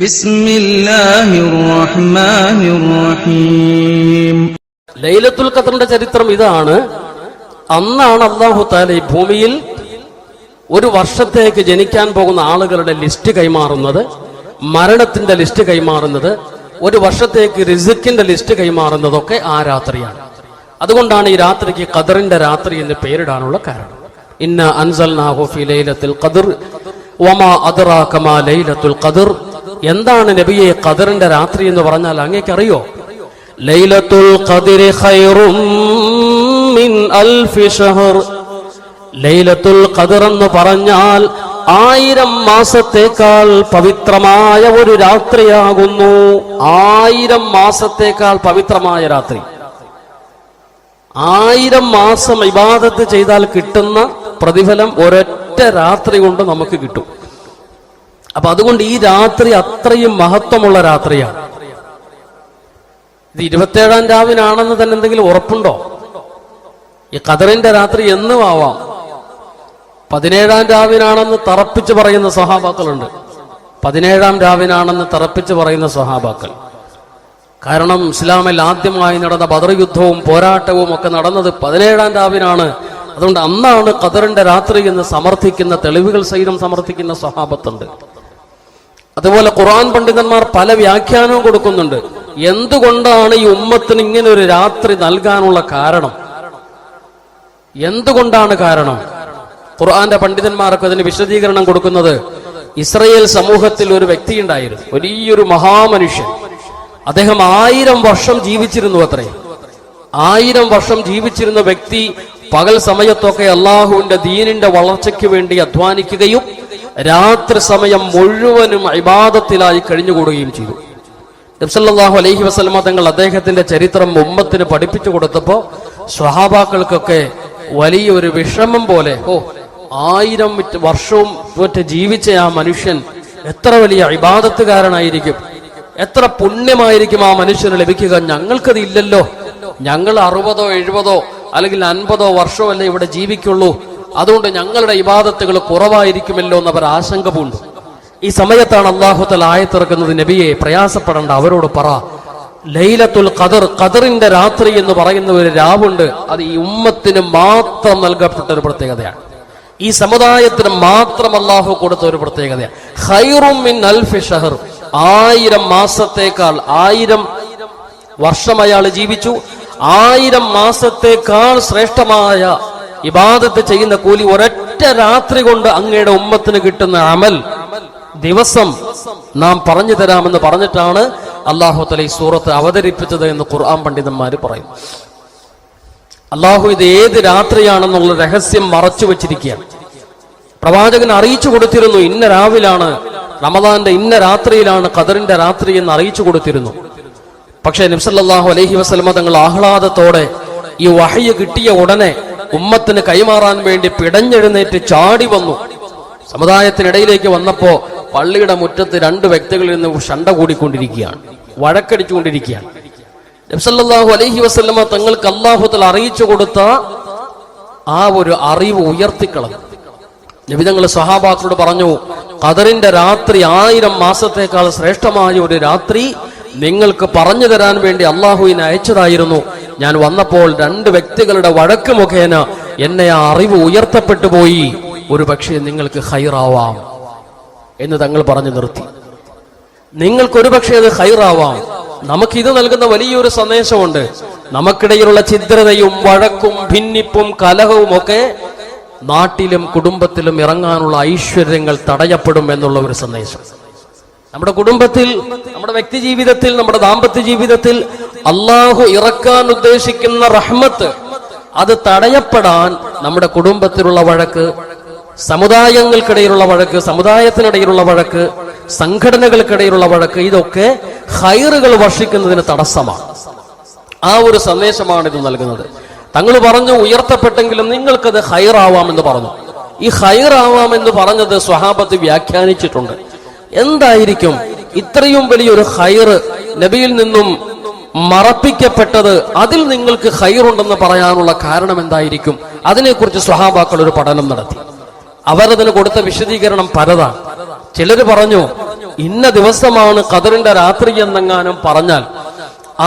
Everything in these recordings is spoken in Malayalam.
ബിസ്മില്ലാഹിർ റഹ്മാനിർ റഹീം. ലൈലത്തുൽ ഖദറിന്റെ ചരിത്രം ഇതാണ്. അന്നാണ് അല്ലാഹു തആല ഈ ഭൂമിയിൽ ഒരു വർഷത്തേക്ക് ജനിക്കാൻ പോകുന്ന ആളുകളുടെ ലിസ്റ്റ് കൈമാറുന്നത്, മരണത്തിന്റെ ലിസ്റ്റ് കൈമാറുന്നത്, ഒരു വർഷത്തേക്ക് റിസ്ക്കിന്റെ ലിസ്റ്റ് കൈമാറുന്നതൊക്കെ ആ രാത്രിയാണ്. അതുകൊണ്ടാണ് ഈ രാത്രിക്ക് ഖദറിന്റെ രാത്രി എന്ന് പേരിടാനുള്ള കാരണം. ഇന്നാ അൻസൽനാഹു ഫീ ലൈലത്തുൽ ഖദർ വമാ അദ്റാക മാ ലൈലത്തുൽ ഖദർ. എന്താണ് നബിയെ ഖദറിന്റെ രാത്രി എന്ന് പറഞ്ഞാൽ അങ്ങേക്കറിയോ? ലൈലത്തുൽ ഖദ്രി ഖൈറും മിൻ അൽഫി ശഹർ. ലൈലത്തുൽ ഖദർ എന്ന് പറഞ്ഞാൽ 1000 മാസത്തേക്കാൾ പവിത്രമായ ഒരു രാത്രിയാകുന്നു. 1000 മാസത്തേക്കാൾ പവിത്രമായ രാത്രി. 1000 മാസം ഇബാദത്ത് ചെയ്താൽ കിട്ടുന്ന പ്രതിഫലം ഒരൊറ്റ രാത്രി കൊണ്ട് നമുക്ക് കിട്ടും. അപ്പൊ അതുകൊണ്ട് ഈ രാത്രി അത്രയും മഹത്വമുള്ള രാത്രിയാണ്. ഇത് 27-ാം രാവിനാണെന്ന് തന്നെ എന്തെങ്കിലും ഉറപ്പുണ്ടോ? ഈ ഖദറിന്റെ രാത്രി എന്നും ആവാം. 17-ാം രാവിനാണെന്ന് തറപ്പിച്ച് പറയുന്ന സ്വഹാബാക്കളുണ്ട്. 17-ാം രാവിനാണെന്ന് തറപ്പിച്ച് പറയുന്ന സ്വഹാബാക്കൾ. കാരണം ഇസ്ലാമിൽ ആദ്യമായി നടന്ന ബദർ യുദ്ധവും പോരാട്ടവും ഒക്കെ നടന്നത് 17-ാം രാവിനാണ്. അതുകൊണ്ട് അന്നാണ് ഖദറിന്റെ രാത്രി എന്ന് സമർത്ഥിക്കുന്ന, തെളിവുകൾ സഹിതം സമർത്ഥിക്കുന്ന സ്വഹാബത്തുണ്ട്. അതുപോലെ ഖുർആൻ പണ്ഡിതന്മാർ പല വ്യാഖ്യാനവും കൊടുക്കുന്നുണ്ട്. എന്തുകൊണ്ടാണ് ഈ ഉമ്മത്തിന് ഇങ്ങനെ ഒരു രാത്രി നൽകാനുള്ള കാരണം? എന്തുകൊണ്ടാണ് കാരണം? ഖുർആന്റെ പണ്ഡിതന്മാർക്ക് അതിന് വിശദീകരണം കൊടുക്കുന്നത്, ഇസ്രയേൽ സമൂഹത്തിൽ ഒരു വ്യക്തി ഉണ്ടായിരുന്നു, വലിയൊരു മഹാമനുഷ്യൻ. അദ്ദേഹം 1000 വർഷം ജീവിച്ചിരുന്നു. അത്രേ 1000 വർഷം ജീവിച്ചിരുന്ന വ്യക്തി പകൽ സമയത്തൊക്കെ അള്ളാഹുവിന്റെ ദീനിന്റെ വളർച്ചയ്ക്ക് വേണ്ടി അധ്വാനിക്കുകയും രാത്രി സമയം മുഴുവനും ഇബാദത്തിലായി കഴിഞ്ഞുകൂടുകയും ചെയ്തു. നബി സല്ലല്ലാഹു അലൈഹി വസല്ലമ തങ്ങൾ അദ്ദേഹത്തിന്റെ ചരിത്രം ഉമ്മത്തിന് പഠിപ്പിച്ചു കൊടുത്തപ്പോ സ്വഹാബാക്കൾക്കൊക്കെ വലിയൊരു വിഷമം പോലെ, 1000 വർഷവും ജീവിച്ച ആ മനുഷ്യൻ എത്ര വലിയ ഇബാദത്തുകാരനായിരിക്കും, എത്ര പുണ്യമായിരിക്കും ആ മനുഷ്യന് ലഭിക്കുക. ഞങ്ങൾക്കത് ഇല്ലല്ലോ. ഞങ്ങൾ 60 70 അല്ലെങ്കിൽ 50 വർഷമല്ലേ ഇവിടെ ജീവിക്കുള്ളൂ. അതുകൊണ്ട് ഞങ്ങളുടെ ഇബാദത്തുകൾ കുറവായിരിക്കുമല്ലോ എന്നവർ ആശങ്ക പൂണ്ടു. ഈ സമയത്താണ് അല്ലാഹു തആല ആയത്തിറക്കുന്നത്, നബിയെ പ്രയാസപ്പെടേണ്ട, അവരോട് പറ, ലൈലത്തുൽ ഖദർ, ഖദറിന്റെ രാത്രി എന്ന് പറയുന്ന ഒരു രാവുണ്ട്. അത് ഈ ഉമ്മത്തിന് മാത്രം നൽകപ്പെട്ട ഒരു പ്രത്യേകതയാണ്. ഈ സമുദായത്തിന് മാത്രം അല്ലാഹു കൊടുത്ത ഒരു പ്രത്യേകതയാണ്. ഖൈറും മിൻ അൽഫി ശഹർ. 1000 മാസത്തേക്കാൾ, 1000 വർഷം അയാൾ ജീവിച്ചു. 1000 മാസത്തേക്കാൾ ശ്രേഷ്ഠമായ ഇബാദത്ത് ചെയ്യുന്ന കൂലി ഒരൊറ്റ രാത്രി കൊണ്ട് അങ്ങയുടെ ഉമ്മത്തിന് കിട്ടുന്ന അമൽ ദിവസം നാം പറഞ്ഞു തരാമെന്ന് പറഞ്ഞിട്ടാണ് അല്ലാഹു തആല ഈ സൂറത്ത് അവതരിപ്പിച്ചത് എന്ന് ഖുർആൻ പണ്ഡിതന്മാര് പറയും. അല്ലാഹു ഇത് ഏത് രാത്രിയാണെന്നുള്ള രഹസ്യം മറച്ചു വെച്ചിരിക്കുകയാണ്. പ്രവാചകൻ അറിയിച്ചു കൊടുത്തിരുന്നു, ഇന്ന രാവിലാണ്, റമദാന്റെ ഇന്ന രാത്രിയിലാണ് ഖദറിന്റെ രാത്രി എന്ന് അറിയിച്ചു കൊടുത്തിരുന്നു. പക്ഷേ നബി സല്ലല്ലാഹു അലൈഹി വസല്ലമ തങ്ങൾ ആഹ്ലാദത്തോടെ ഈ വഹയ്യ് കിട്ടിയ ഉടനെ ഉമ്മത്തിന് കൈമാറാൻ വേണ്ടി പിടഞ്ഞെഴുന്നേറ്റ് ചാടി വന്നു. സമുദായത്തിനിടയിലേക്ക് വന്നപ്പോ പള്ളിയുടെ മുറ്റത്ത് 2 വ്യക്തികളിൽ നിന്ന് ശണ്ട കൂടിക്കൊണ്ടിരിക്കുകയാണ്, വഴക്കടിച്ചുകൊണ്ടിരിക്കുകയാണ്. നബി സല്ലല്ലാഹു അലൈഹി വസല്ലമ തങ്ങൾക്ക് അല്ലാഹു തആല അറിയിച്ചു കൊടുത്ത ആ ഒരു അറിവ് ഉയർത്തിക്കളഞ്ഞു. നബി തങ്ങൾ സ്വഹാബാക്കളോട് പറഞ്ഞു, ഖദറിന്റെ രാത്രി 1000 മാസത്തേക്കാൾ ശ്രേഷ്ഠമായ ഒരു രാത്രി നിങ്ങൾക്ക് പറഞ്ഞു തരാൻ വേണ്ടി അള്ളാഹുവിനെ അയച്ചതായിരുന്നു. ഞാൻ വന്നപ്പോൾ 2 വ്യക്തികളുടെ വഴക്ക് മുഖേന എന്നെ ആ അറിവ് ഉയർത്തപ്പെട്ടു പോയി. ഒരു പക്ഷേ നിങ്ങൾക്ക് ഖൈറാവാം എന്ന് തങ്ങൾ പറഞ്ഞു നിർത്തി. നിങ്ങൾക്കൊരു പക്ഷേ അത് ഖൈറാവാം. നമുക്കിത് നൽകുന്ന വലിയൊരു സന്ദേശമുണ്ട്. നമുക്കിടയിലുള്ള ഛിദ്രതയും വഴക്കും ഭിന്നിപ്പും കലഹവും ഒക്കെ നാട്ടിലും കുടുംബത്തിലും ഇറങ്ങാനുള്ള ഐശ്വര്യങ്ങൾ തടയപ്പെടും എന്നുള്ള ഒരു സന്ദേശം. നമ്മുടെ കുടുംബത്തിൽ, നമ്മുടെ വ്യക്തി ജീവിതത്തിൽ, നമ്മുടെ ദാമ്പത്യ ജീവിതത്തിൽ അള്ളാഹു ഇറക്കാൻ ഉദ്ദേശിക്കുന്ന റഹ്മത്ത് അത് തടയപ്പെടാൻ നമ്മുടെ കുടുംബത്തിലുള്ള വഴക്ക്, സമുദായങ്ങൾക്കിടയിലുള്ള വഴക്ക്, സമുദായത്തിനിടയിലുള്ള വഴക്ക്, സംഘടനകൾക്കിടയിലുള്ള വഴക്ക്, ഇതൊക്കെ ഖൈറുകൾ വർഷിക്കുന്നതിന് തടസ്സമാണ്. ആ ഒരു സന്ദേശമാണ് ഇത് നൽകുന്നത്. തങ്ങൾ പറഞ്ഞു, ഉയർത്തപ്പെട്ടെങ്കിലും നിങ്ങൾക്കത് ഖൈറാവാം എന്ന് പറഞ്ഞു. ഈ ഖൈറാവാം എന്ന് പറഞ്ഞത് സ്വഹാബത്ത് വ്യാഖ്യാനിച്ചിട്ടുണ്ട്. എന്തായിരിക്കും ഇത്രയും വലിയൊരു ഖൈർ നബിയിൽ നിന്നും മറപ്പിക്കപ്പെട്ടത്? അതിൽ നിങ്ങൾക്ക് ഖൈറുണ്ടെന്ന് പറയാനുള്ള കാരണം എന്തായിരിക്കും? അതിനെക്കുറിച്ച് സ്വഹാബാക്കൾ ഒരു പഠനം നടത്തി. അവരതിന് കൊടുത്ത വിശദീകരണം പലതാണ്. ചിലര് പറഞ്ഞു ഇന്ന ദിവസമാണ് ഖദറിന്റെ രാത്രി എന്നെങ്ങാനും പറഞ്ഞാൽ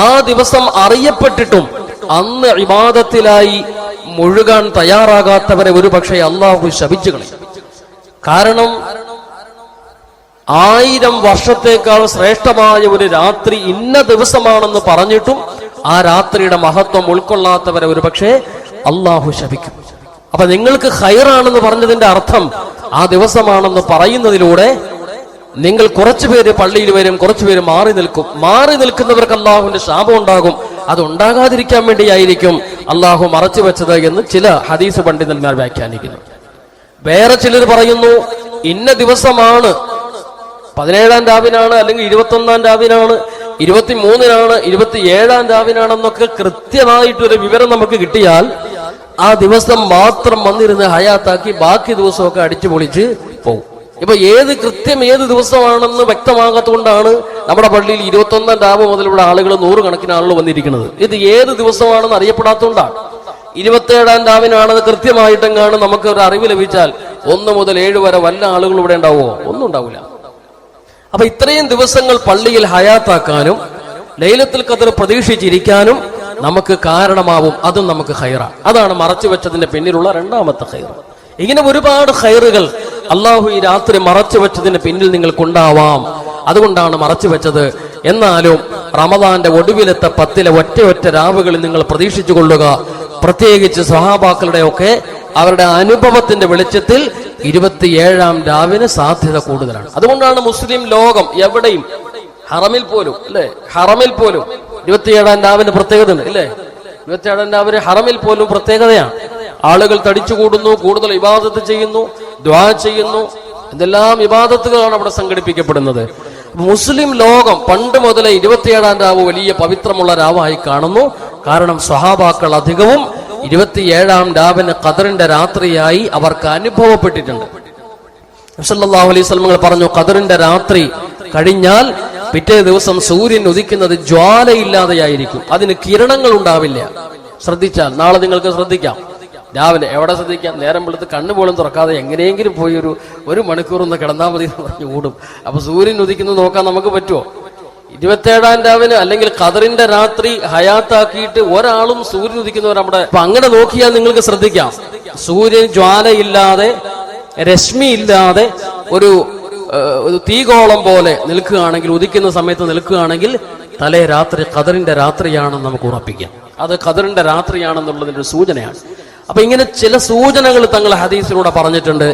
ആ ദിവസം അറിയപ്പെട്ടിട്ടും അന്ന് ഇബാദത്തിലായി മുഴുകാൻ തയ്യാറാകാത്തവരെ ഒരുപക്ഷെ അള്ളാഹു ശപിച്ചു കളയും. കാരണം 1000 വർഷത്തേക്കാൾ ശ്രേഷ്ഠമായ ഒരു രാത്രി ഇന്ന ദിവസമാണെന്ന് പറഞ്ഞിട്ടും ആ രാത്രിയുടെ മഹത്വം ഉൾക്കൊള്ളാത്തവരെ ഒരുപക്ഷെ അള്ളാഹു ശപിക്കും. അപ്പൊ നിങ്ങൾക്ക് ഖൈറാണെന്ന് പറഞ്ഞതിന്റെ അർത്ഥം ആ ദിവസമാണെന്ന് പറയുന്നതിലൂടെ നിങ്ങൾ കുറച്ചുപേര് പള്ളിയിൽ വരും, കുറച്ചുപേര് മാറി നിൽക്കും. മാറി നിൽക്കുന്നവർക്ക് അള്ളാഹുവിന്റെ ശാപം ഉണ്ടാകും. അത് ഉണ്ടാകാതിരിക്കാൻ വേണ്ടിയായിരിക്കും അള്ളാഹു മറച്ചു വെച്ചത് എന്ന് ചില ഹദീസ് പണ്ഡിതന്മാർ വ്യാഖ്യാനിക്കുന്നു. വേറെ ചിലർ പറയുന്നു ഇന്ന ദിവസമാണ്, 17-ാം രാവിനാണ്, അല്ലെങ്കിൽ 21-ാം രാവിനാണ്, 23-നാണ്, 27-ാം രാവിനാണെന്നൊക്കെ കൃത്യമായിട്ടൊരു വിവരം നമുക്ക് കിട്ടിയാൽ ആ ദിവസം മാത്രം വന്നിരുന്ന് ഹയാത്താക്കി ബാക്കി ദിവസമൊക്കെ അടിച്ചു പൊളിച്ച് പോകും. ഇപ്പൊ കൃത്യം ഏത് ദിവസമാണെന്ന് വ്യക്തമാകാത്തതുകൊണ്ടാണ് നമ്മുടെ പള്ളിയിൽ 21-ാം രാവ് മുതൽ ഇവിടെ ആളുകൾ 100 കണക്കിന് ആളുകൾ വന്നിരിക്കുന്നത്. ഇത് ഏത് ദിവസമാണെന്ന് അറിയപ്പെടാത്തതുകൊണ്ടാണ്. 27-ാം രാവിനാണെന്ന് കൃത്യമായിട്ടെങ്ങാണ് നമുക്ക് ഒരു അറിവ് ലഭിച്ചാൽ 1 മുതൽ 7 വരെ വല്ല ആളുകൾ ഇവിടെ ഉണ്ടാവുമോ? ഒന്നും ഉണ്ടാവില്ല. അപ്പൊ ഇത്രയും ദിവസങ്ങൾ പള്ളിയിൽ ഹയാത്താക്കാനും ലൈലത്തുൽ ഖദർ പ്രതീക്ഷിച്ചിരിക്കാനും നമുക്ക് കാരണമാവും. അതും നമുക്ക് ഖൈറാണ്. അതാണ് മറച്ചു വെച്ചതിന്റെ പിന്നിലുള്ള 2ാമത്തെ ഖൈർ. ഇങ്ങനെ ഒരുപാട് ഖൈറുകൾ അള്ളാഹു ഈ രാത്രി മറച്ചു വെച്ചതിന് പിന്നിൽ നിങ്ങൾക്കുണ്ടാവാം. അതുകൊണ്ടാണ് മറച്ചു വെച്ചത്. എന്നാലും റമദാന്റെ ഒടുവിലത്തെ 10 ഒറ്റ രാവുകളിൽ നിങ്ങൾ പ്രതീക്ഷിച്ചു കൊള്ളുക. പ്രത്യേകിച്ച് സ്വഹാബാക്കളുടെ ഒക്കെ അവരുടെ അനുഭവത്തിന്റെ വെളിച്ചത്തിൽ 27-ാം രാവിന് സാധ്യത കൂടുതലാണ്. അതുകൊണ്ടാണ് മുസ്ലിം ലോകം എവിടെയും, ഹറമിൽ പോലും അല്ലെ, ഹറമിൽ പോലും 27-ാം രാവിന് പ്രത്യേകത ഉണ്ട് അല്ലേ? 27-ാം രാവിന് ഹറമിൽ പോലും പ്രത്യേകതയാണ്. ആളുകൾ തടിച്ചുകൂടുന്നു, കൂടുതൽ ഇബാദത്ത് ചെയ്യുന്നു, ദുആ ചെയ്യുന്നു. എന്തെല്ലാം ഇബാദത്തുകളാണ് അവിടെ സംഘടിപ്പിക്കപ്പെടുന്നത്. മുസ്ലിം ലോകം പണ്ട് മുതലേ 27-ാം രാവ് വലിയ പവിത്രമുള്ള രാവായി കാണുന്നു. കാരണം സ്വഹാബാക്കൾ അധികവും 27-ാം രാവിന് ഖദറിന്റെ രാത്രിയായി അവർക്ക് അനുഭവപ്പെട്ടിട്ടുണ്ട്. സല്ലല്ലാഹു അലൈഹി വസല്ലം പറഞ്ഞു, ഖദറിന്റെ രാത്രി കഴിഞ്ഞാൽ പിറ്റേ ദിവസം സൂര്യൻ ഉദിക്കുന്നത് ജ്വാലയില്ലാതെയായിരിക്കും, അതിന് കിരണങ്ങൾ ഉണ്ടാവില്ല. ശ്രദ്ധിച്ചാൽ നാളെ നിങ്ങൾക്ക് ശ്രദ്ധിക്കാം. രാവിലെ എവിടെ ശ്രദ്ധിക്കാം? നേരം വെളുത്ത് കണ്ണു പോലും തുറക്കാതെ എങ്ങനെയെങ്കിലും പോയി ഒരു മണിക്കൂർ ഒന്ന് കിടന്നാൽ മതി എന്ന് പറഞ്ഞ് ഓടും. അപ്പൊ സൂര്യൻ ഉദിക്കുന്നത് നോക്കാൻ നമുക്ക് പറ്റുമോ? 27-ാം രാവിന് അല്ലെങ്കിൽ ഖദറിന്റെ രാത്രി ഹയാത്താക്കിയിട്ട് ഒരാളും സൂര്യൻ ഉദിക്കുന്നവർ നമ്മുടെ. അപ്പൊ അങ്ങനെ നോക്കിയാൽ നിങ്ങൾക്ക് ശ്രദ്ധിക്കാം, സൂര്യൻ ജ്വാലയില്ലാതെ രശ്മിയില്ലാതെ ഒരു തീകോളം പോലെ നിൽക്കുകയാണെങ്കിൽ, ഉദിക്കുന്ന സമയത്ത് നിൽക്കുകയാണെങ്കിൽ തലേ രാത്രി ഖദറിന്റെ രാത്രിയാണെന്ന് നമുക്ക് ഉറപ്പിക്കാം. അത് ഖദറിന്റെ രാത്രിയാണെന്നുള്ളതിന്റെ ഒരു സൂചനയാണ്. അപ്പൊ ഇങ്ങനെ ചില സൂചനകൾ തങ്ങൾ ഹദീസിലൂടെ പറഞ്ഞിട്ടുണ്ട്.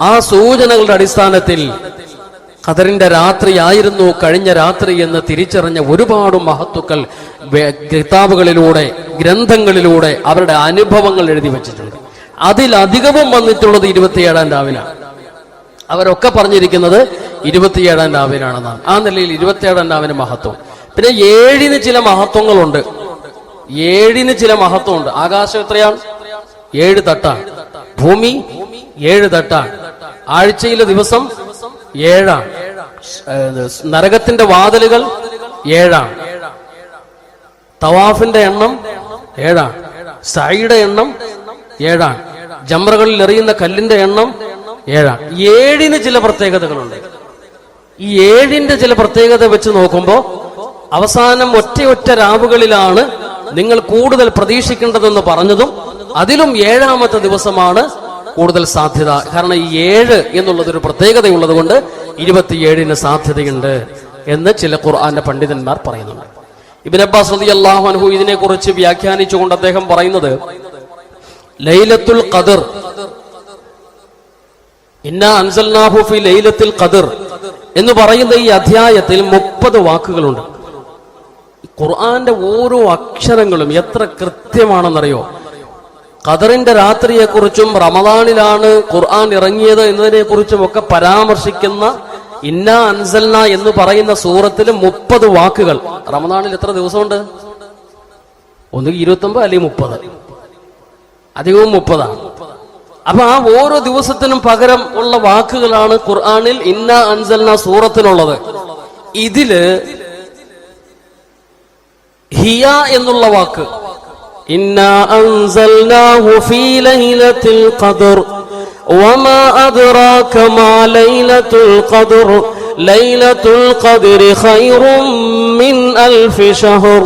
ആ സൂചനകളുടെ അടിസ്ഥാനത്തിൽ ഖദറിന്റെ രാത്രിയായിരുന്നു കഴിഞ്ഞ രാത്രി എന്ന് തിരിച്ചറിഞ്ഞ ഒരുപാട് മഹത്തുക്കൾ കിതാബുകളിലൂടെ, ഗ്രന്ഥങ്ങളിലൂടെ അവരുടെ അനുഭവങ്ങൾ എഴുതി വെച്ചിട്ടുണ്ട്. അതിലധികവും വന്നിട്ടുള്ളത് 27-ാം രാവിനാണ്. അവരൊക്കെ പറഞ്ഞിരിക്കുന്നത് 27-ാം രാവിനാണെന്നാണ്. ആ നിലയിൽ 27-ാം രാവിന് മഹത്വം. പിന്നെ 7-ന് ചില മഹത്വങ്ങളുണ്ട്. 7-ന് ചില മഹത്വമുണ്ട്. ആകാശം എത്രയാണ്? 7 തട്ടാണ്. ഭൂമി 7 തട്ടാണ്. ആഴ്ചയിലെ ദിവസം 7ആണ്. നരകത്തിന്റെ വാതിലുകൾ 7ആണ്. തവാഫിന്റെ എണ്ണം 7ആണ്. സഈയുടെ എണ്ണം 7ആണ്. ജംറകളിൽ എറിയുന്ന കല്ലിന്റെ എണ്ണം 7ആണ്. 7-ന് ചില പ്രത്യേകതകളുണ്ട്. ഈ 7-ന്റെ ചില പ്രത്യേകത വെച്ച് നോക്കുമ്പോ അവസാനം ഒറ്റ രാവുകളിലാണ് നിങ്ങൾ കൂടുതൽ പ്രതീക്ഷിക്കേണ്ടതെന്ന് പറഞ്ഞതും അതിലും 7-ാമത്തെ ദിവസമാണ് കൂടുതൽ സാധ്യത. കാരണം ഈ 7 എന്നുള്ളതൊരു പ്രത്യേകതയുള്ളത് കൊണ്ട് 27-ന് സാധ്യതയുണ്ട് എന്ന് ചില ഖുർആന്റെ പണ്ഡിതന്മാർ പറയുന്നുണ്ട്. ഇബ്നു അബ്ബാസ് റളിയല്ലാഹു അൻഹു ഇതിനെക്കുറിച്ച് വ്യാഖ്യാനിച്ചുകൊണ്ട് അദ്ദേഹം പറയുന്നത്, ലൈലത്തുൽ ഖദർ, ഇന്നാ അൻസൽനാഹു ഫി ലൈലത്തുൽ ഖദർ എന്ന് പറയുന്ന ഈ അധ്യായത്തിൽ 30 വാക്കുകളുണ്ട്. ഖുർആന്റെ ഓരോ അക്ഷരങ്ങളും എത്ര കൃത്യമാണെന്നറിയോ? ഖദറിന്റെ രാത്രിയെക്കുറിച്ചും റമദാനിലാണ് ഖുർആൻ ഇറങ്ങിയത് എന്നതിനെ കുറിച്ചും ഒക്കെ പരാമർശിക്കുന്ന ഇന്നാ അൻസൽന എന്ന് പറയുന്ന സൂറത്തിൽ 30 വാക്കുകൾ. റമദാനിൽ എത്ര ദിവസമുണ്ട്? ഒന്നുകിൽ 29 അല്ലെങ്കിൽ 30, അധികവും 30ആണ്. അപ്പൊ ആ ഓരോ ദിവസത്തിനും പകരം ഉള്ള വാക്കുകളാണ് ഖുർആനിൽ ഇന്നാ അൻസൽന സൂറത്തിനുള്ളത്. ഇതില് ഹിയ എന്നുള്ള വാക്ക്, ഇന്നാ അൻസൽനാഹു ഫീ ലൈലത്തിൽ ഖദർ, وما أدراك ما ليلة القدر ليلة القدر خير من ألف شهر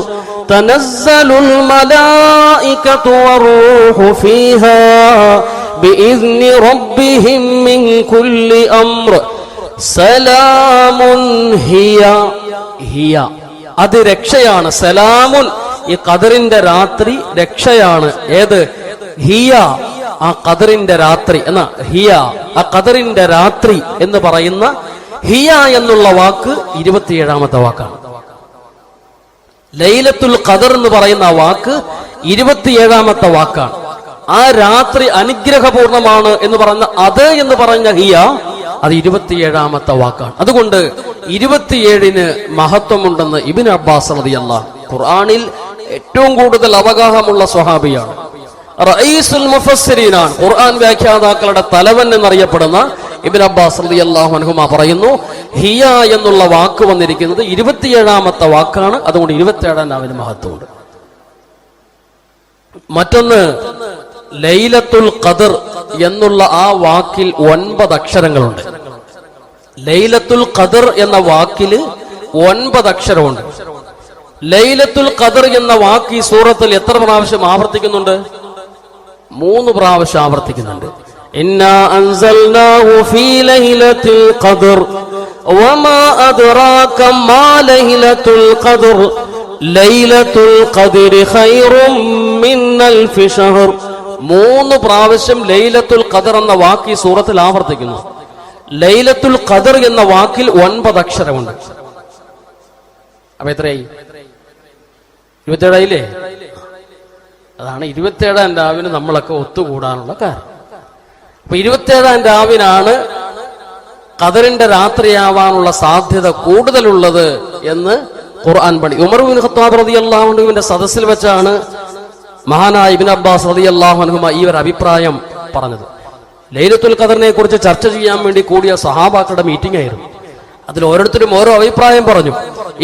تنزل الملائكة والروح فيها بإذن ربهم من كل أمر سلام هي അത് രക്ഷയാണ്. സലാമുൻ ഈ ഖദറിന്റെ രാത്രി രക്ഷയാണ്. ഏത്? ഹിയ ആ ഖദറിന്റെ രാത്രി എന്ന ഹിയ ആ ഖദറിന്റെ രാത്രി എന്ന് പറയുന്ന ഹിയ എന്നുള്ള വാക്ക് 27ാമത്തെ വാക്കാണ്. ലൈലത്തുൽ ഖദർ എന്ന് പറയുന്ന ആ വാക്ക് 27ാമത്തെ വാക്കാണ്. ആ രാത്രി അനുഗ്രഹപൂർണമാണ് എന്ന് പറഞ്ഞ അത് എന്ന് പറഞ്ഞ ഹിയ അത് 27ാമത്തെ വാക്കാണ്. അതുകൊണ്ട് 27ന് മഹത്വമുണ്ടെന്ന് ഇബ്നു അബ്ബാസ് റളിയല്ലാഹു ഖുർആനിൽ ഏറ്റവും കൂടുതൽ അവഗാഹമുള്ള സ്വഹാബിയാണ്. റഈസുൽ മുഫസ്സിരീനാണ്, ഖുർആൻ വ്യാഖ്യാതാക്കളുടെ തലവൻ എന്നറിയപ്പെടുന്ന ഇബ്നു അബ്ബാസ് റളിയല്ലാഹു അൻഹുമാ പറയുന്നു, ഹിയ എന്നുള്ള വാക്ക് വന്നിരിക്കുന്നത് 27ാമത്തെ വാക്കാണ്. അതുകൊണ്ട് 27ാം നാവിന് മഹത്വമുണ്ട്. മറ്റൊന്ന് ലൈലത്തുൽ ഖദർ എന്നുള്ള ആ വാക്കിൽ 9 അക്ഷരങ്ങളുണ്ട്. ലൈലത്തുൽ ഖദർ എന്ന വാക്കില് 9 അക്ഷരമുണ്ട്. ലൈലത്തുൽ ഖദർ എന്ന വാക്ക് ഈ സൂറത്തിൽ എത്ര പ്രാവശ്യം ആവർത്തിക്കുന്നുണ്ട്? 3 പ്രാവശ്യം ആവർത്തിക്കുന്നുണ്ട്. ഇന്നാ അൻസൽനാഹു ഫീ ലൈലത്തിൽ ഖദർ വമാ അദ്റാക മാ ലൈലത്തുൽ ഖദർ ലൈലത്തുൽ ഖദരി ഖൈറും മിൻ അൽഫി ശഹർ. 3 പ്രാവശ്യം ലൈലത്തുൽ ഖദർ എന്ന വാക്ക് ഈ സൂറത്തിൽ ആവർത്തിക്കുന്നു. ലൈലത്തുൽ ഖദർ എന്ന വാക്കിൽ 9 അക്ഷരമുണ്ട്. അപ്പൊ എത്രയായി? 27 അതാണ് 27ാം രാവിന് നമ്മളൊക്കെ ഒത്തുകൂടാനുള്ള കാരണം. അപ്പൊ 27ാം രാവിനാണ് ഖദറിന്റെ രാത്രിയാവാനുള്ള സാധ്യത കൂടുതലുള്ളത് എന്ന് ഖുർആൻ പണി. ഉമർ ഇബ്നു ഖത്താബ് റളിയല്ലാഹു അൻഹുവിന്റെ സദസ്സിൽ വെച്ചാണ് മഹാനായ ഇബ്നു അബ്ബാസ് റളിയല്ലാഹു അൻഹുമ ഈ ഒരു അഭിപ്രായം പറഞ്ഞത്. ലൈലത്തുൽ ഖദറിനെ കുറിച്ച് ചർച്ച ചെയ്യാൻ വേണ്ടി കൂടിയ സഹാബാക്കളുടെ മീറ്റിംഗ് ആയിരുന്നു. അതിൽ ഓരോരുത്തരും ഓരോ അഭിപ്രായം പറഞ്ഞു.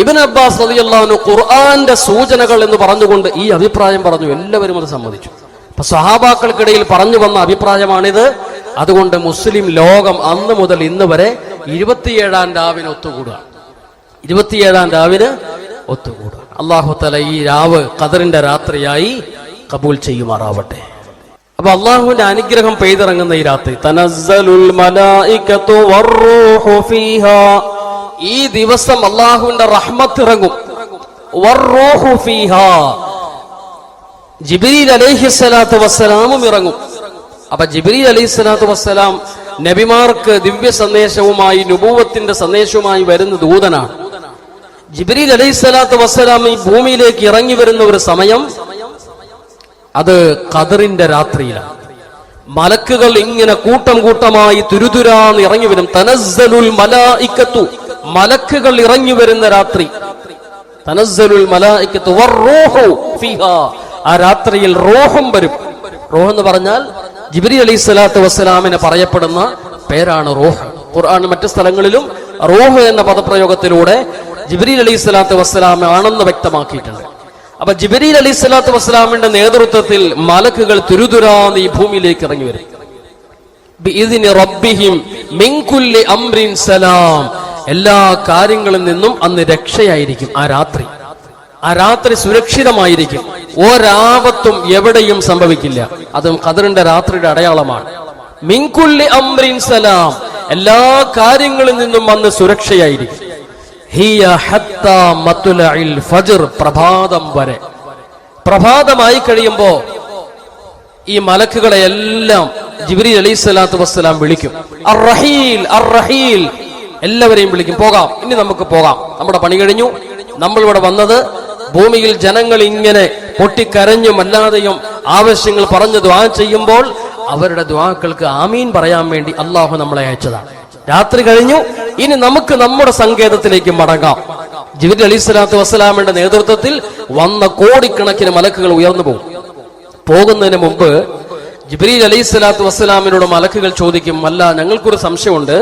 ഇബ്നു അബ്ബാസ് റളിയല്ലാഹു അൻഹു ഖുർആന്റെ സൂചനകൾ എന്ന് പറഞ്ഞുകൊണ്ട് ഈ അഭിപ്രായം പറഞ്ഞു. എല്ലാവരും അത് സമ്മതിച്ചു. അപ്പൊ സഹാബാക്കൾക്കിടയിൽ പറഞ്ഞു വന്ന അഭിപ്രായമാണിത്. അതുകൊണ്ട് മുസ്ലിം ലോകം അന്ന് മുതൽ ഇന്ന് വരെ 27ാം രാവിന് ഒത്തുകൂടുക. 27ാം രാവിന് ഒത്തുകൂടുക. അല്ലാഹു തആല ഈ രാവ് ഖദറിന്റെ രാത്രിയായി കബൂൽ ചെയ്യുമാറാവട്ടെ. അപ്പൊ അള്ളാഹുവിന്റെ അനുഗ്രഹം പെയ്തിറങ്ങുന്ന ഈ രാത്രി, തനസ്സലുൽ മലായികതു വറൂഹു ഫീഹാ, ഈ ദിവസം അള്ളാഹുവിന്റെ റഹ്മത്ത് ഇറങ്ങും. വറൂഹു ഫീഹാ, ജിബ്രീൽ അലൈഹിസ്സലാത്തു വസ്സലാമും ഇറങ്ങും. അപ്പൊ ജിബ്രീൽ അലൈഹിസ്സലാത്തു വസ്സലാം നബിമാർക്ക് ദിവ്യ സന്ദേശവുമായി നുബുവത്തിന്റെ സന്ദേശവുമായി വരുന്ന ദൂതനാണ്. ജിബ്രീൽ അലൈഹിസ്സലാത്തു വസ്സലാം ഈ ഭൂമിയിലേക്ക് ഇറങ്ങി വരുന്ന ഒരു സമയം അത് ഖദറിന്റെ രാത്രിയിലാണ്. മലക്കുകൾ ഇങ്ങനെ കൂട്ടം കൂട്ടമായി തുരുതുരാന്ന് ഇറങ്ങി വരും. തനസ്സലുൽ മലായികത്തു, മലക്കുകൾ ഇറങ്ങി വരുന്ന രാത്രി. തനസ്സലുൽ മലായികത്തു വറൂഹു ഫീഹാ, ആ രാത്രിയിൽ റൂഹും വരും. റൂഹ് എന്ന് പറഞ്ഞാൽ ജിബ്രീൽ അലൈഹിസ്സലാത്തു വസ്സലാമിന് പറയപ്പെടുന്ന പേരാണ് റൂഹ്. ഖുർആൻ മറ്റു സ്ഥലങ്ങളിലും റൂഹ് എന്ന പദപ്രയോഗത്തിലൂടെ ജിബ്രീൽ അലൈഹിസ്സലാത്തു വസ്സലാം ആണെന്ന് വ്യക്തമാക്കിയിട്ടുണ്ട്. അപ്പൊ ജിബ്രീൽ അലൈഹിസ്സലാത്തു വസ്സലാമിന്റെ നേതൃത്വത്തിൽ മലക്കുകൾ തുരുതുരാന്ന് ഈ ഭൂമിയിലേക്ക് ഇറങ്ങി വരും. ബിഇദ്നി റബ്ബിഹിം മിൻ കുല്ലി അംറിൻ സലാം, എല്ലാ കാര്യങ്ങളിൽ നിന്നും അന്ന് രക്ഷയായിരിക്കും. ആ രാത്രി സുരക്ഷിതമായിരിക്കും. ഒരാപത്തും എവിടെയും സംഭവിക്കില്ല. അതും ഖദറിന്റെ രാത്രിയുടെ അടയാളമാണ്. മിൻ കുല്ലി അംറിൻ സലാം, എല്ലാ കാര്യങ്ങളിൽ നിന്നും അന്ന് സുരക്ഷയായിരിക്കും. ഹിയ ഹത്താ മത്ലഇൽ ഫജ്ർ, പ്രഭാതം വരെ. പ്രഭാതമായി കഴിയുമ്പോ ഈ മലക്കുകളെ എല്ലാം ജിബ്രീൽ അലൈഹിസ്സലാത്തു വസ്സലാം വിളിക്കും. അർ-റഹീൽ അർ-റഹീൽ, എല്ലാവരെയും വിളിക്കും. പോകാം, ഇനി നമുക്ക് പോകാം, നമ്മുടെ പണി കഴിഞ്ഞു. നമ്മൾ ഇവിടെ വന്നത് ഭൂമിയിൽ ജനങ്ങൾ ഇങ്ങനെ പൊട്ടിക്കരഞ്ഞും അല്ലാതെയും ആവശ്യങ്ങൾ പറഞ്ഞു ദുആ ചെയ്യുമ്പോൾ അവരുടെ ദുആക്കൾക്ക് ആമീൻ പറയാൻ വേണ്ടി അള്ളാഹു നമ്മളെ അയച്ചതാണ്. രാത്രി കഴിഞ്ഞു, ഇനി നമുക്ക് നമ്മുടെ സങ്കേതത്തിലേക്ക് മടങ്ങാം. ജിബ്രീൽ അലൈഹിസ്സലാത്തു വസ്സലാമിന്റെ നേതൃത്വത്തിൽ വന്ന കോടിക്കണക്കിന് മലക്കുകൾ ഉയർന്നു പോകും. പോകുന്നതിന് മുമ്പ് ജിബ്രീൽ അലൈഹിസ്സലാത്തു വസ്സലാമിനോട് മലക്കുകൾ ചോദിക്കും, അല്ല, ഞങ്ങൾക്കൊരു സംശയമുണ്ട്.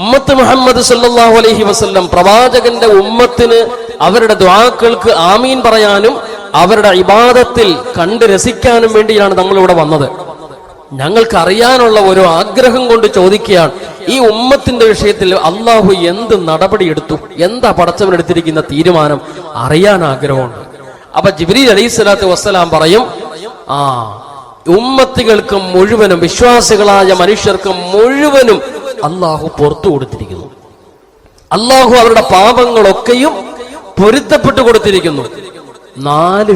ഉമ്മത്ത് മുഹമ്മദ് സല്ലല്ലാഹു അലൈഹി വസല്ലം പ്രവാചകന്റെ ഉമ്മത്തിന് അവരുടെ ദുആക്കൾക്ക് ആമീൻ പറയാനും അവരുടെ ഇബാദത്തിൽ കണ്ട് രസിക്കാനും വേണ്ടിയാണ് നമ്മളിവിടെ വന്നത്. ഞങ്ങൾക്ക് അറിയാനുള്ള ഒരു ആഗ്രഹം കൊണ്ട് ചോദിക്കുകയാണ്, ഈ ഉമ്മത്തിന്റെ വിഷയത്തിൽ അള്ളാഹു എന്ത് നടപടി എടുത്തു, എന്താ പടച്ചവൻ എടുത്തിരിക്കുന്ന തീരുമാനം അറിയാൻ ആഗ്രഹമുണ്ട്. അപ്പൊ ജിബ്രീൽ അലൈഹിസ്സലാത്തു വസ്സലാം പറയും, ഉമ്മത്തികൾക്ക് മുഴുവനും, വിശ്വാസികളായ മനുഷ്യർക്ക് മുഴുവനും അള്ളാഹു പുറത്തു കൊടുത്തിരിക്കുന്നു. അള്ളാഹു അവരുടെ പാപങ്ങളൊക്കെയും പൊരുത്തപ്പെട്ടു കൊടുത്തിരിക്കുന്നു. 4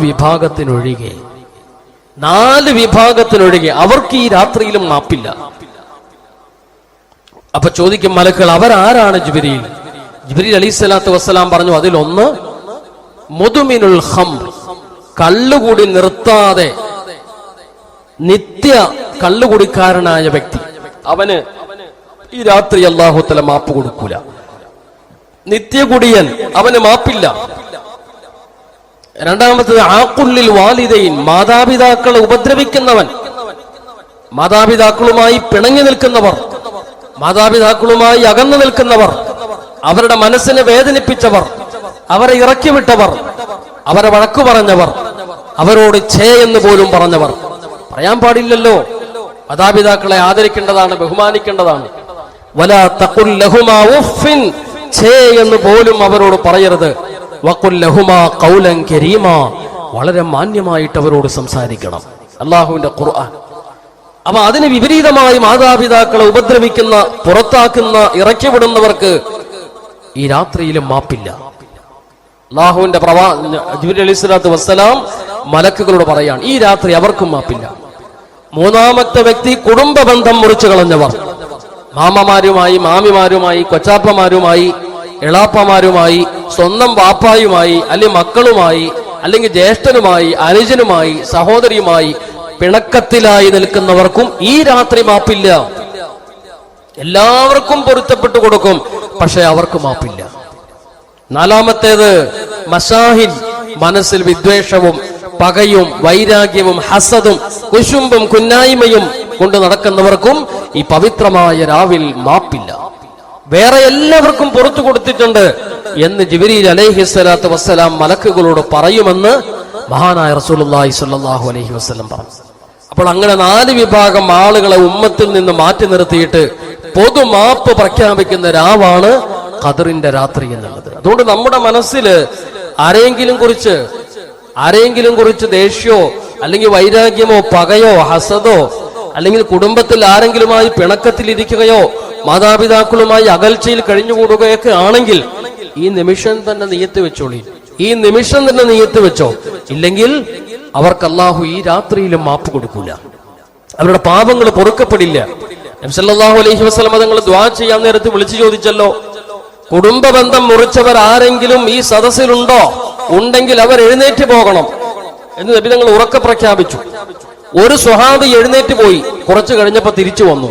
വിഭാഗത്തിനൊഴികെ അവർക്ക് ഈ രാത്രിയിലും മാപ്പില്ല. അപ്പൊ ചോദിക്കും മലക്കുകൾ, അവരാരാണ് ജിബ്രീൽ? ജിബ്രീൽ അലൈഹിസ്സലാത്തു വസ്സലാം പറഞ്ഞു, അതിലൊന്ന് മുദ്മിനുൽ ഖംർ, കള്ളുകൂടി നിർത്താതെ നിത്യ കള്ളുകുടിക്കാരനായ വ്യക്തി. അവന് ഈ രാത്രി അല്ലാഹു തആല മാപ്പ് കൊടുക്കൂല. നിത്യകുടിയൻ, അവന് മാപ്പില്ല. രണ്ടാമത്തത് ആഖുല്ലിൽ വാലിദൈൻ, മാതാപിതാക്കളെ ഉപദ്രവിക്കുന്നവൻ, മാതാപിതാക്കളുമായി പിണങ്ങി നിൽക്കുന്നവർ, മാതാപിതാക്കളുമായി അകന്നു നിൽക്കുന്നവർ, അവരുടെ മനസ്സിനെ വേദനിപ്പിച്ചവർ, അവരെ ഇറക്കിവിട്ടവർ, അവരെ വഴക്കു പറഞ്ഞവർ, അവരോട് ഛേ എന്ന് പോലും പറഞ്ഞവർ. പറയാൻ പാടില്ലല്ലോ, മാതാപിതാക്കളെ ആദരിക്കേണ്ടതാണ്, ബഹുമാനിക്കേണ്ടതാണ്. വലാ തഖുൽ ലഹുമാ ഉഫ്ഫിൻ, ഛേ എന്ന് പോലും അവരോട് പറയരുത്. വഖുൽ ലഹുമാ ഖൗലൻ കരീമാ, വളരെ മാന്യമായിട്ട് അവരോട് സംസാരിക്കണം. അല്ലാഹുവിന്റെ ഖുർആൻ. അപ്പൊ അതിന് വിപരീതമായി മാതാപിതാക്കളെ ഉപദ്രവിക്കുന്ന, പുറത്താക്കുന്ന, ഇറക്കിവിടുന്നവർക്ക് ഈ രാത്രിയിലും മാപ്പില്ല. അല്ലാഹുവിന്റെ ജിബ്രീൽ അലൈഹിസ്സലാത്തു വസ്സലാം മലക്കുകളോട് പറയാണ്, ഈ രാത്രി അവർക്കും മാപ്പില്ല. മൂന്നാമത്തെ വ്യക്തി കുടുംബ ബന്ധം മുറിച്ചു കളഞ്ഞവർ, മാമമാരുമായി, മാമിമാരുമായി, കൊച്ചാപ്പമാരുമായി, എളാപ്പമാരുമായി, സ്വന്തം വാപ്പായുമായി, അല്ലെങ്കിൽ മക്കളുമായി, അല്ലെങ്കിൽ ജ്യേഷ്ഠനുമായി, അനുജനുമായി, സഹോദരിയുമായി പിണക്കത്തിലായി നിൽക്കുന്നവർക്കും ഈ രാത്രി മാപ്പില്ല. എല്ലാവർക്കും പൊരുത്തപ്പെട്ടു കൊടുക്കും, പക്ഷെ അവർക്ക് മാപ്പില്ല. നാലാമത്തേത് മശാഹിൻ, മനസ്സിൽ വിദ്വേഷവും പകയും വൈരാഗ്യവും ഹസദും കുശുമ്പും കുന്നായ്മയും കൊണ്ട് നടക്കുന്നവർക്കും ഈ പവിത്രമായ രാവിൽ മാപ്പില്ല. വേറെ എല്ലാവർക്കും പുറത്തു കൊടുത്തിട്ടുണ്ട് എന്ന് ജിബ്രീൽ അലൈഹിസ്സലാത്തു വസ്സലാം മലക്കുകളോട് പറയുമെന്ന് മഹാനായ റസൂലുള്ളാഹി സ്വല്ലല്ലാഹു അലൈഹി വസല്ലം പറഞ്ഞു. അപ്പോൾ അങ്ങനെ 4 വിഭാഗം ആളുകളെ ഉമ്മത്തിൽ നിന്ന് മാറ്റി നിർത്തിയിട്ട് പൊതുമാപ്പ് പ്രഖ്യാപിക്കുന്ന രാവാണ് ഖദറിന്റെ രാത്രി എന്നുള്ളത്. അതുകൊണ്ട് നമ്മുടെ മനസ്സിൽ ആരെങ്കിലും കുറിച്ച് ദേഷ്യമോ അല്ലെങ്കിൽ വൈരാഗ്യമോ പകയോ ഹസദോ അല്ലെങ്കിൽ കുടുംബത്തിൽ ആരെങ്കിലുമായി പിണക്കത്തിലിരിക്കുകയോ മാതാപിതാക്കളുമായി അകൽച്ചയിൽ കഴിഞ്ഞുകൂടുകയൊക്കെ ആണെങ്കിൽ ഈ നിമിഷം തന്നെ നിയത്ത് വെച്ചോളി, ഈ നിമിഷം തന്നെ നിയത്ത് വെച്ചോ. ഇല്ലെങ്കിൽ അവർക്ക് അല്ലാഹു ഈ രാത്രിയിലും മാപ്പ് കൊടുക്കൂല, അവരുടെ പാപങ്ങൾ പൊറുക്കപ്പെടില്ല. നബി സല്ലല്ലാഹു അലൈഹി വസല്ലം തങ്ങൾ ദുആ ചെയ്യാൻ നേരത്ത് വിളിച്ചു ചോദിച്ചല്ലോ, കുടുംബ ബന്ധം മുറിച്ചവർ ആരെങ്കിലും ഈ സദസ്സിലുണ്ടോ? ഉണ്ടെങ്കിൽ അവർ എഴുന്നേറ്റ് പോകണം എന്ന് നബി തങ്ങൾ ഉറക്കെ പ്രഖ്യാപിച്ചു. ഒരു സ്വഹാബി എഴുന്നേറ്റ് പോയി, കുറച്ചു കഴിഞ്ഞപ്പോ തിരിച്ചു വന്നു.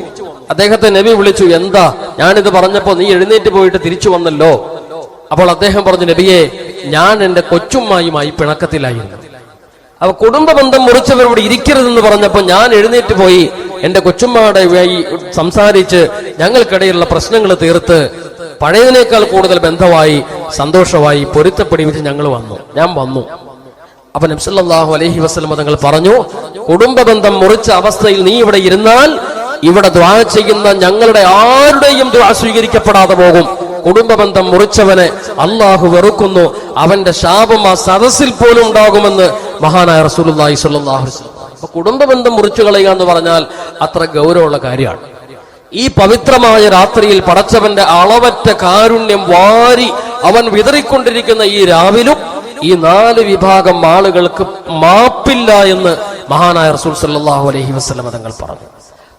അദ്ദേഹത്തെ നബി വിളിച്ചു, എന്താ ഞാനിത് പറഞ്ഞപ്പോ നീ എഴുന്നേറ്റ് പോയിട്ട് തിരിച്ചു വന്നല്ലോ? അപ്പോൾ അദ്ദേഹം പറഞ്ഞു, നബിയെ, ഞാൻ എന്റെ കൊച്ചുമ്മായുമായി പിണക്കത്തിലായിരുന്നു. അപ്പൊ കുടുംബ ബന്ധം മുറിച്ചവർ ഇവിടെ ഇരിക്കരുതെന്ന് പറഞ്ഞപ്പോ ഞാൻ എഴുന്നേറ്റ് പോയി എന്റെ കൊച്ചുമ്മയുടെ സംസാരിച്ച് ഞങ്ങൾക്കിടയിലുള്ള പ്രശ്നങ്ങൾ തീർത്ത് പഴയതിനേക്കാൾ കൂടുതൽ ബന്ധമായി സന്തോഷമായി പൊരുത്തപ്പെടിവിച്ച് ഞാൻ വന്നു. അപ്പൊ നബി സല്ലല്ലാഹു അലൈഹി വസല്ലം തങ്ങൾ പറഞ്ഞു, കുടുംബ ബന്ധം മുറിച്ച അവസ്ഥയിൽ നീ ഇവിടെ ഇരുന്നാൽ ഇവിടെ ദുആ ചെയ്യുന്ന ഞങ്ങളുടെ ആരുടെയും ദുആ സ്വീകരിക്കപ്പെടാതെ പോകും. കുടുംബ ബന്ധം മുറിച്ചവനെ അള്ളാഹു വെറുക്കുന്നു, അവന്റെ ശാപം ആ സദസ്സിൽ പോലും ഉണ്ടാകുമെന്ന് മഹാനായ റസൂലുള്ളാഹി സ്വല്ലല്ലാഹു അലൈഹി വസല്ലം. അപ്പൊ കുടുംബ ബന്ധം മുറിച്ചു കളയുക എന്ന് പറഞ്ഞാൽ അത്ര ഗൗരവമുള്ള കാര്യമാണ്. ഈ പവിത്രമായ രാത്രിയിൽ പടച്ചവന്റെ അളവറ്റ കാരുണ്യം വാരി അവൻ വിതറിക്കൊണ്ടിരിക്കുന്ന ഈ രാവിലും ഈ 4 വിഭാഗം ആളുകൾക്ക് മാപ്പില്ല എന്ന് മഹാനായ റസൂൽ സല്ലല്ലാഹു അലൈഹി വസല്ലം തങ്ങൾ പറഞ്ഞു.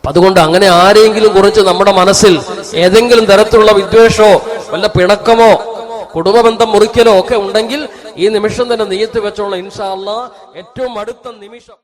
അതുകൊണ്ട് അങ്ങനെ ആരെങ്കിലും കുറിച്ച് നമ്മുടെ മനസ്സിൽ ഏതെങ്കിലും തരത്തിലുള്ള വിദ്വേഷമോ വല്ല പിണക്കമോ കുടുംബ ബന്ധം മുറിക്കലോ ഒക്കെ ഉണ്ടെങ്കിൽ ഈ നിമിഷം തന്നെ നിയത്ത് വെച്ചോളാം. ഇൻഷാ അല്ലാഹ് ഏറ്റവും അടുത്ത നിമിഷം